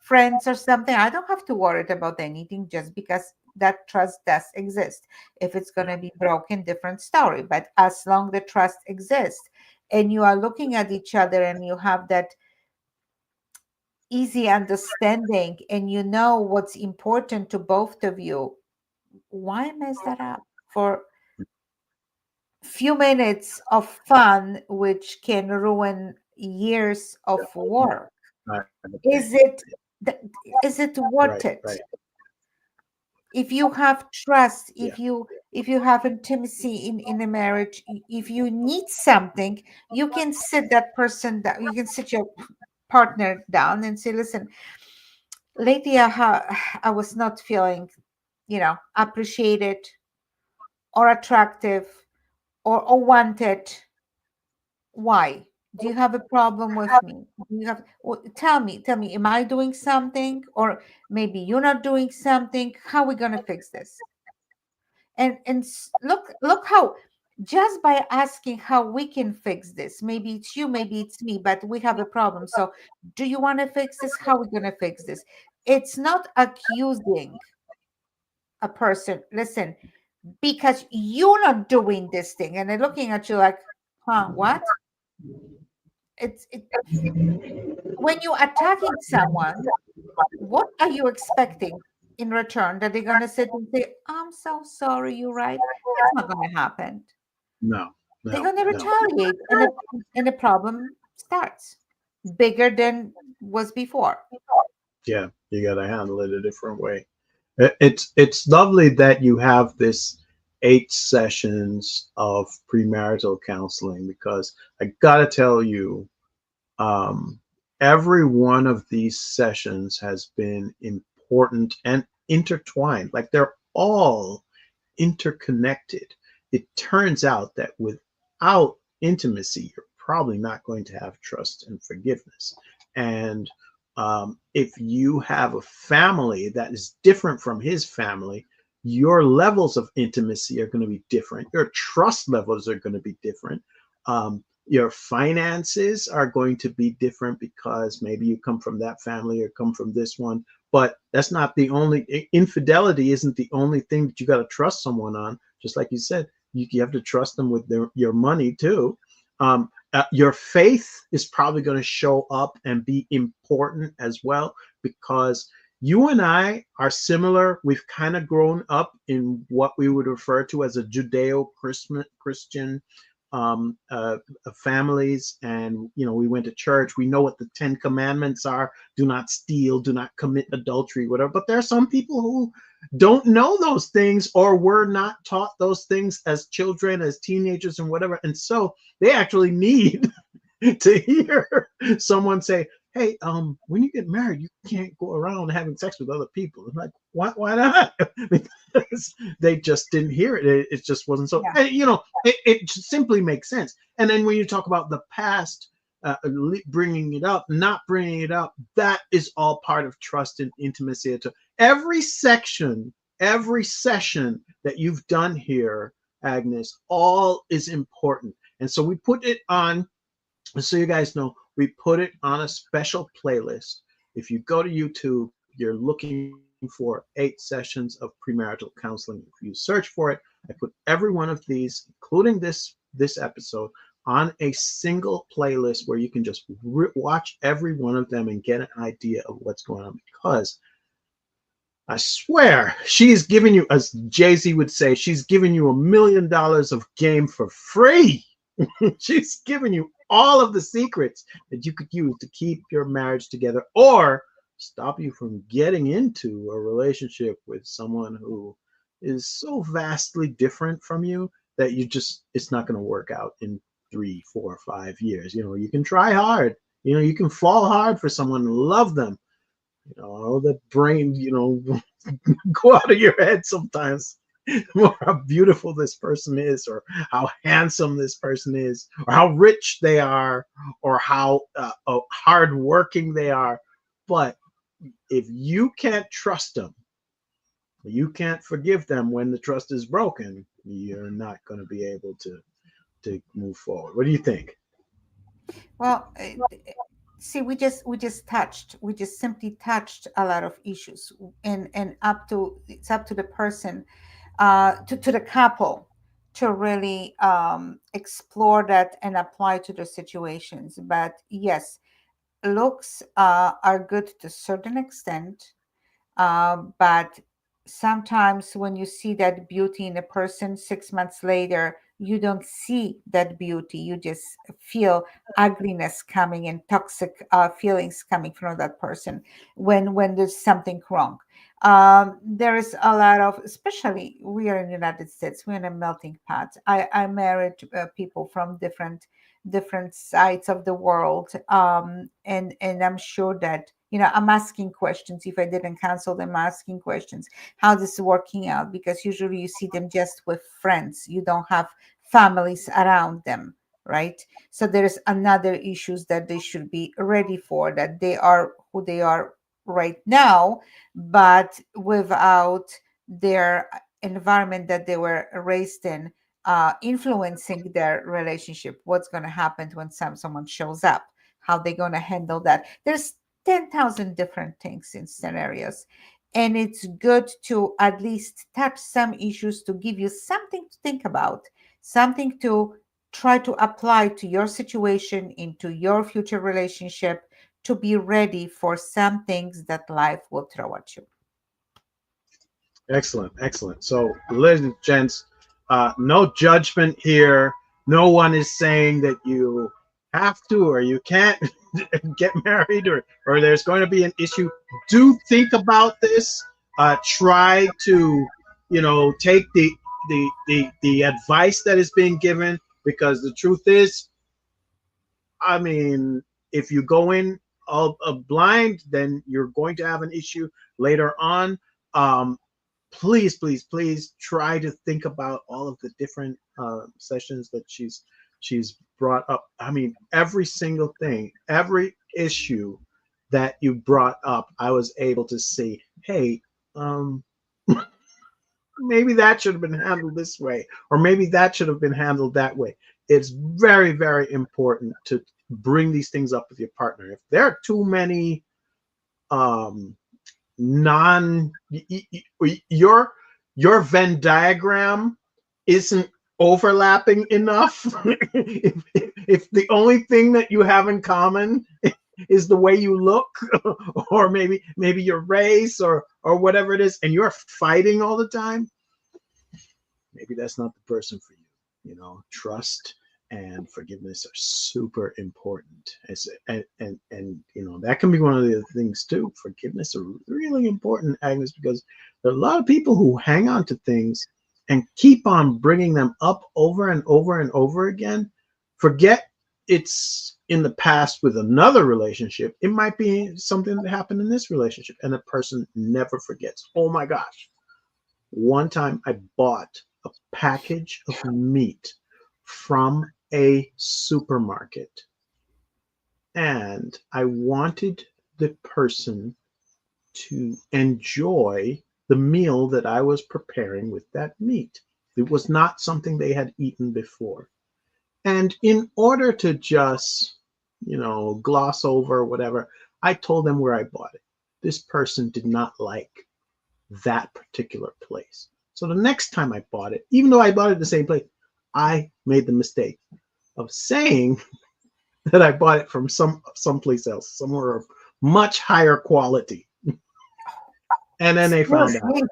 friends or something, I don't have to worry about anything just because that trust does exist. If it's going Yeah, to be broken, different story. But as long the trust exists and you are looking at each other and you have that easy understanding and you know what's important to both of you, why mess that up for few minutes of fun which can ruin years of work? I understand. Is it th- is it worth Right, it? right. If you have trust, Yeah, if you have intimacy in a marriage, if you need something, you can sit that person down, you can sit your partner down and say, listen, lately I was not feeling, appreciated or attractive or wanted. Why? Do you have a problem with me? Do you have, tell me, am I doing something? Or maybe you're not doing something. How are we gonna fix this? Look how, just by asking how we can fix this, maybe it's you, maybe it's me, but we have a problem. So do you want to fix this? How are we gonna fix this? It's not accusing a person. Listen, because you're not doing this thing, and they're looking at you like, huh, what? It when you're attacking someone, what are you expecting in return? That they're gonna sit and say, I'm so sorry, you're right. That's not gonna happen. no, They're no, gonna no. retaliate and the problem starts bigger than was before. Yeah, you got to handle it a different way. It's lovely that you have this 8 sessions of premarital counseling because I got to tell you, um, every one of these sessions has been important and intertwined. Like they're all interconnected. It turns out that without intimacy, you're probably not going to have trust and forgiveness. And if you have a family that is different from his family, your levels of intimacy are going to be different. Your trust levels are going to be different. Your finances are going to be different because maybe you come from that family or come from this one, but that's not the only. Infidelity isn't the only thing that you got to trust someone on. Just like you said, you have to trust them with your money too. Your faith is probably going to show up and be important as well because you and I are similar. We've kind of grown up in what we would refer to as a Judeo-Christian families, and we went to church. We know what the 10 commandments are: do not steal, do not commit adultery, whatever. But there are some people who don't know those things or were not taught those things as children, as teenagers, and whatever, and so they actually need to hear someone say, hey, when you get married, you can't go around having sex with other people. I'm like, why not? Because they just didn't hear it. It just wasn't so, Yeah. and, it simply makes sense. And then when you talk about the past, bringing it up, not bringing it up, that is all part of trust and intimacy. Every every session that you've done here, Agnes, all is important. And so we put it on, so you guys know, we put it on a special playlist. If you go to YouTube, you're looking for 8 sessions of premarital counseling. If you search for it, I put every one of these, including this episode, on a single playlist where you can just watch every one of them and get an idea of what's going on. Because I swear, she's giving you, as Jay-Z would say, she's giving you $1 million of game for free. She's giving you all of the secrets that you could use to keep your marriage together or stop you from getting into a relationship with someone who is so vastly different from you that you just, it's not going to work out in 3, 4, 5 years. You can try hard. You can fall hard for someone and love them. All the brain, go out of your head sometimes. Or how beautiful this person is, or how handsome this person is, or how rich they are, or how hardworking they are. But if you can't trust them, you can't forgive them when the trust is broken, you're not going to be able to move forward. What do you think? Well, see, we just simply touched a lot of issues, and it's up to the person, to the couple, to really explore that and apply to the situations. But yes, looks are good to a certain extent, but sometimes when you see that beauty in a person 6 months later, you don't see that beauty. You just feel ugliness coming and toxic feelings coming from that person when there's something wrong. There is a lot of, especially we are in the United States, we're in a melting pot. I married people from different sides of the world, and I'm sure that, I'm asking questions. If I didn't cancel them, I'm asking questions, how this is working out, because usually you see them just with friends, you don't have families around them, right? So there's another issues that they should be ready for, that they are who they are right now, but without their environment that they were raised in influencing their relationship. What's going to happen when someone shows up? How they going to handle that? There's 10,000 different things in scenarios, and it's good to at least touch some issues to give you something to think about, something to try to apply to your situation, into your future relationship, to be ready for some things that life will throw at you. Excellent, excellent. So, ladies and gents, no judgment here. No one is saying that you have to or you can't get married, or there's going to be an issue. Do think about this. Try to, take the advice that is being given, because the truth is, I mean, if you go in all blind, then you're going to have an issue later on. Um, Please, please, please try to think about all of the different sessions that she's brought up. I mean, every single thing, every issue that you brought up, I was able to say, hey, um, maybe that should have been handled this way, or maybe that should have been handled that way. It's very, very important to bring these things up with your partner. If there are too many um, non your Venn diagram isn't overlapping enough, if the only thing that you have in common is the way you look, or maybe your race, or whatever it is, and you're fighting all the time, maybe that's not the person for you. Trust and forgiveness are super important. And that can be one of the other things too. Forgiveness are really important, Agnes, because there are a lot of people who hang on to things and keep on bringing them up over and over and over again. Forget it's in the past with another relationship. It might be something that happened in this relationship, and the person never forgets. Oh my gosh. One time I bought a package of meat from a supermarket, and I wanted the person to enjoy the meal that I was preparing with that meat. It was not something they had eaten before. And in order to just, gloss over whatever, I told them where I bought it. This person did not like that particular place. So the next time I bought it, even though I bought it at the same place, I made the mistake of saying that I bought it from someplace else, somewhere of much higher quality. And then they found out.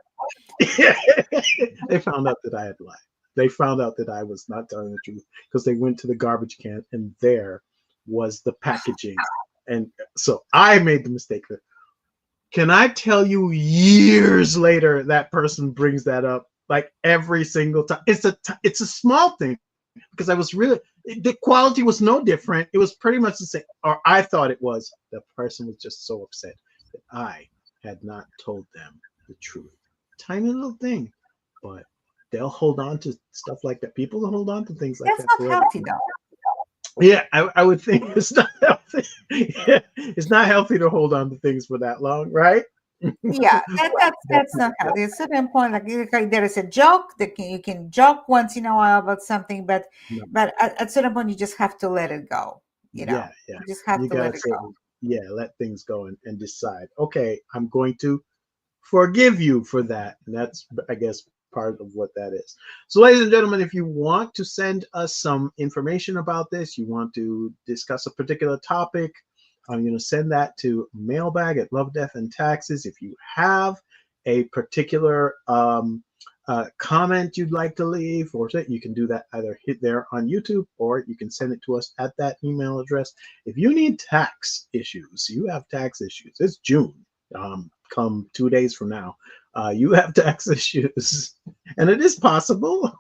They found out that I had lied. They found out that I was not telling the truth, because they went to the garbage can, and there was the packaging. And so I made the mistake. Can I tell you, years later, that person brings that up like every single time. It's a small thing because I was really, the quality was no different. It was pretty much the same, or I thought it was. The person was just so upset that I had not told them the truth. Tiny little thing, but they'll hold on to stuff like that. People hold on to things like That's that not forever. healthy though. Yeah, I would think it's not healthy. Yeah, it's not healthy to hold on to things for that long, right? Yeah, But that's not healthy. At a certain point, like there is a joke that you can joke once in a while about something, no, but at a certain point, you just have to let it go. You know, yeah, yeah. you just have You to let gotta it say, go. yeah, let things go and decide. Okay, I'm going to forgive you for that. And that's, I guess, part of what that is. So, ladies and gentlemen, if you want to send us some information about this, you want to discuss a particular topic, I'm going to send that to mailbag at Love, Death, and Taxes. If you have a particular comment you'd like to leave, or you can do that either hit there on YouTube, or you can send it to us at that email address. If you need tax issues, you have tax issues. It's June. Come 2 days from now, you have tax issues, and it is possible.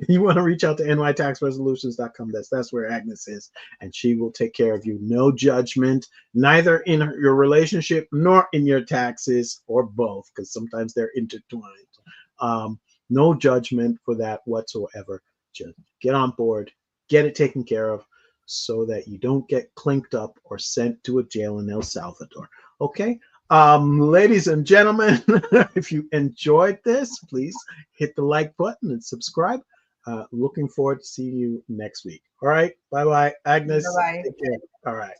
You want to reach out to nytaxresolutions.com. That's where Agnes is, and she will take care of you. No judgment, neither in your relationship nor in your taxes, or both, because sometimes they're intertwined. No judgment for that whatsoever. Just get on board, get it taken care of, so that you don't get clinked up or sent to a jail in El Salvador. Okay. Ladies and gentlemen, if you enjoyed this, please hit the like button and subscribe. Looking forward to seeing you next week. All right. Bye bye. Bye Agnes, bye. take care. All right.